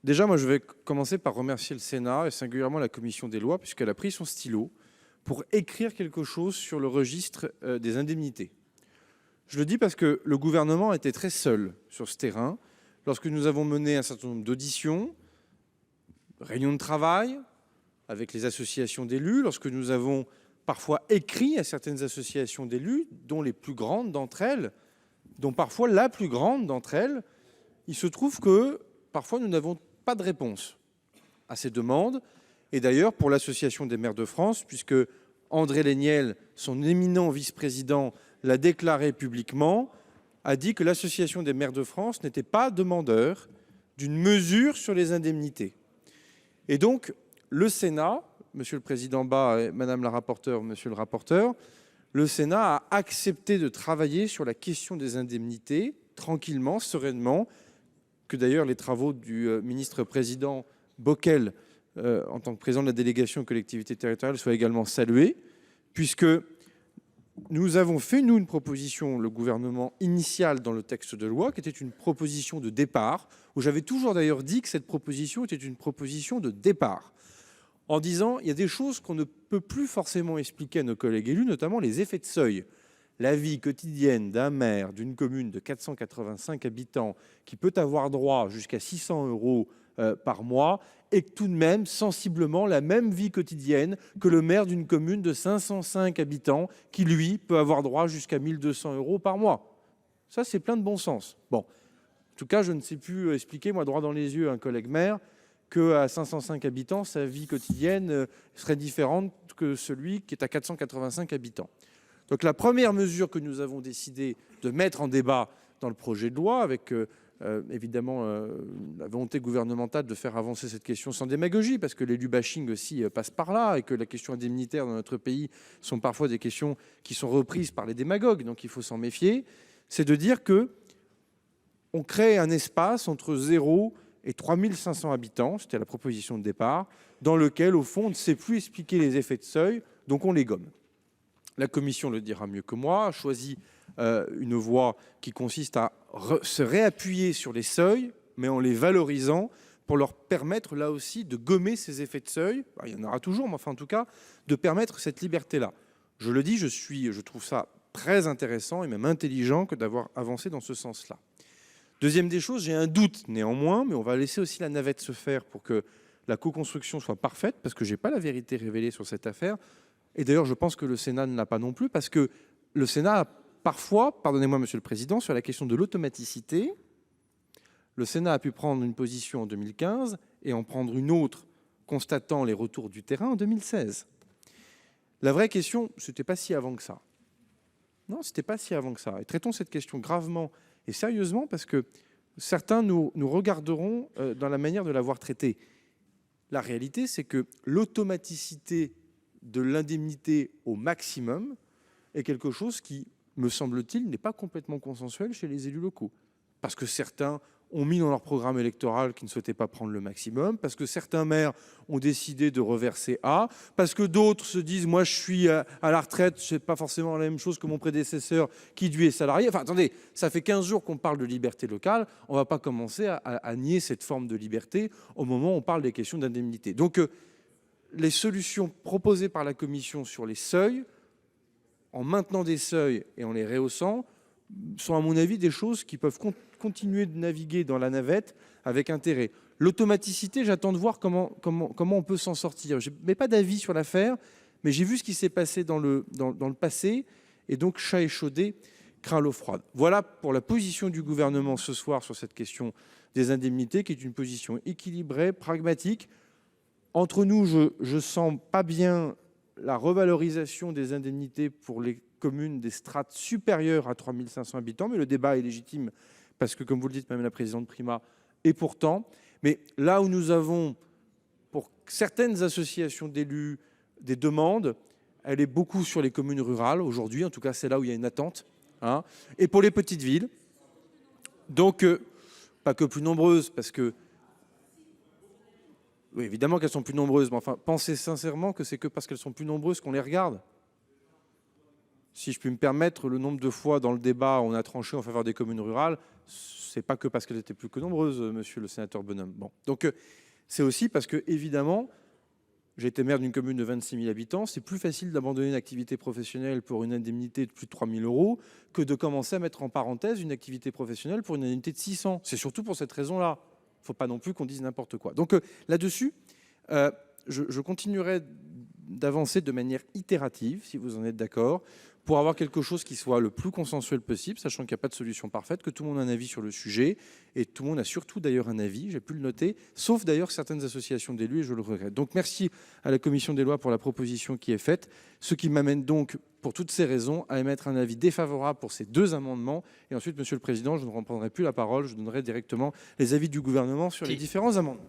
Déjà, moi, je vais commencer par remercier le Sénat et singulièrement la commission des lois, puisqu'elle a pris son stylo pour écrire quelque chose sur le registre des indemnités. Je le dis parce que le gouvernement était très seul sur ce terrain lorsque nous avons mené un certain nombre d'auditions, réunions de travail avec les associations d'élus, lorsque nous avons parfois écrit à certaines associations d'élus, dont les plus grandes d'entre elles, dont parfois la plus grande d'entre elles, il se trouve que parfois nous n'avons pas de réponse à ces demandes. Et d'ailleurs, pour l'Association des maires de France, puisque André Léniel, son éminent vice-président, l'a déclaré publiquement, a dit que l'Association des maires de France n'était pas demandeur d'une mesure sur les indemnités. Et donc, le Sénat, Monsieur le Président Bas et Madame la rapporteure, Monsieur le rapporteur, le Sénat a accepté de travailler sur la question des indemnités, tranquillement, sereinement, que d'ailleurs les travaux du ministre-président Bockel, en tant que président de la délégation aux collectivités territoriales, soient également salués, puisque nous avons fait, nous, une proposition, le gouvernement initial dans le texte de loi, qui était une proposition de départ, où j'avais toujours d'ailleurs dit que cette proposition était une proposition de départ, en disant il y a des choses qu'on ne peut plus forcément expliquer à nos collègues élus, notamment les effets de seuil. La vie quotidienne d'un maire d'une commune de 485 habitants qui peut avoir droit jusqu'à 600 € par mois est tout de même sensiblement la même vie quotidienne que le maire d'une commune de 505 habitants qui, lui, peut avoir droit jusqu'à 1 200 € par mois. Ça, c'est plein de bon sens. Bon, en tout cas, je ne sais plus expliquer, moi, droit dans les yeux à un collègue maire, qu'à 505 habitants, sa vie quotidienne serait différente que celui qui est à 485 habitants. Donc la première mesure que nous avons décidé de mettre en débat dans le projet de loi, avec évidemment la volonté gouvernementale de faire avancer cette question sans démagogie, parce que l'élu bashing aussi passe par là, et que la question indemnitaire dans notre pays sont parfois des questions qui sont reprises par les démagogues, donc il faut s'en méfier, c'est de dire que on crée un espace entre 0 et 3500 habitants, c'était la proposition de départ, dans lequel, au fond, on ne sait plus expliquer les effets de seuil, donc on les gomme. La commission le dira mieux que moi, a choisi une voie qui consiste à se réappuyer sur les seuils, mais en les valorisant pour leur permettre là aussi de gommer ces effets de seuil. Il y en aura toujours, mais enfin en tout cas, de permettre cette liberté-là. Je le dis, je trouve ça très intéressant et même intelligent que d'avoir avancé dans ce sens-là. Deuxième des choses, j'ai un doute néanmoins, mais on va laisser aussi la navette se faire pour que la co-construction soit parfaite, parce que je n'ai pas la vérité révélée sur cette affaire. Et d'ailleurs, je pense que le Sénat ne l'a pas non plus, parce que le Sénat a parfois, pardonnez-moi Monsieur le Président, sur la question de l'automaticité, le Sénat a pu prendre une position en 2015 et en prendre une autre, constatant les retours du terrain en 2016. La vraie question, ce n'était pas si avant que ça. Non, ce n'était pas si avant que ça. Et traitons cette question gravement et sérieusement, parce que certains nous regarderont dans la manière de l'avoir traitée. La réalité, c'est que l'automaticité de l'indemnité au maximum est quelque chose qui, me semble-t-il, n'est pas complètement consensuel chez les élus locaux. Parce que certains ont mis dans leur programme électoral qu'ils ne souhaitaient pas prendre le maximum, parce que certains maires ont décidé de reverser A, parce que d'autres se disent « moi je suis à la retraite, je ne fais pas forcément la même chose que mon prédécesseur qui lui est salarié ». Enfin attendez, ça fait 15 jours qu'on parle de liberté locale, on ne va pas commencer à nier cette forme de liberté au moment où on parle des questions d'indemnité. Donc les solutions proposées par la Commission sur les seuils, en maintenant des seuils et en les rehaussant, sont à mon avis des choses qui peuvent continuer de naviguer dans la navette avec intérêt. L'automaticité, j'attends de voir comment on peut s'en sortir. Je ne mets pas d'avis sur l'affaire, mais j'ai vu ce qui s'est passé dans le passé, et donc chat échaudé craint l'eau froide. Voilà pour la position du gouvernement ce soir sur cette question des indemnités, qui est une position équilibrée, pragmatique. Entre nous, je ne sens pas bien la revalorisation des indemnités pour les communes des strates supérieures à 3 500 habitants, mais le débat est légitime parce que, comme vous le dites, Madame la Présidente Prima, et pourtant, mais là où nous avons, pour certaines associations d'élus, des demandes, elle est beaucoup sur les communes rurales aujourd'hui, en tout cas c'est là où il y a une attente, hein, et pour les petites villes, donc pas que plus nombreuses, parce que oui, évidemment qu'elles sont plus nombreuses, mais enfin, pensez sincèrement que c'est que parce qu'elles sont plus nombreuses qu'on les regarde. si je puis me permettre, le nombre de fois dans le débat on a tranché en faveur des communes rurales, c'est pas que parce qu'elles étaient plus que nombreuses, monsieur le sénateur Bonhomme. Bon, donc c'est aussi parce que, évidemment, j'ai été maire d'une commune de 26 000 habitants, c'est plus facile d'abandonner une activité professionnelle pour une indemnité de plus de 3 000 euros que de commencer à mettre en parenthèse une activité professionnelle pour une indemnité de 600. C'est surtout pour cette raison-là. Il ne faut pas non plus qu'on dise n'importe quoi. Donc là-dessus, je continuerai d'avancer de manière itérative, si vous en êtes d'accord, pour avoir quelque chose qui soit le plus consensuel possible, sachant qu'il n'y a pas de solution parfaite, que tout le monde a un avis sur le sujet, et tout le monde a surtout d'ailleurs un avis, j'ai pu le noter, sauf d'ailleurs certaines associations d'élus, et je le regrette. Donc merci à la Commission des lois pour la proposition qui est faite, ce qui m'amène donc, pour toutes ces raisons, à émettre un avis défavorable pour ces deux amendements, et ensuite, Monsieur le Président, je ne reprendrai plus la parole, je donnerai directement les avis du gouvernement sur les différents amendements.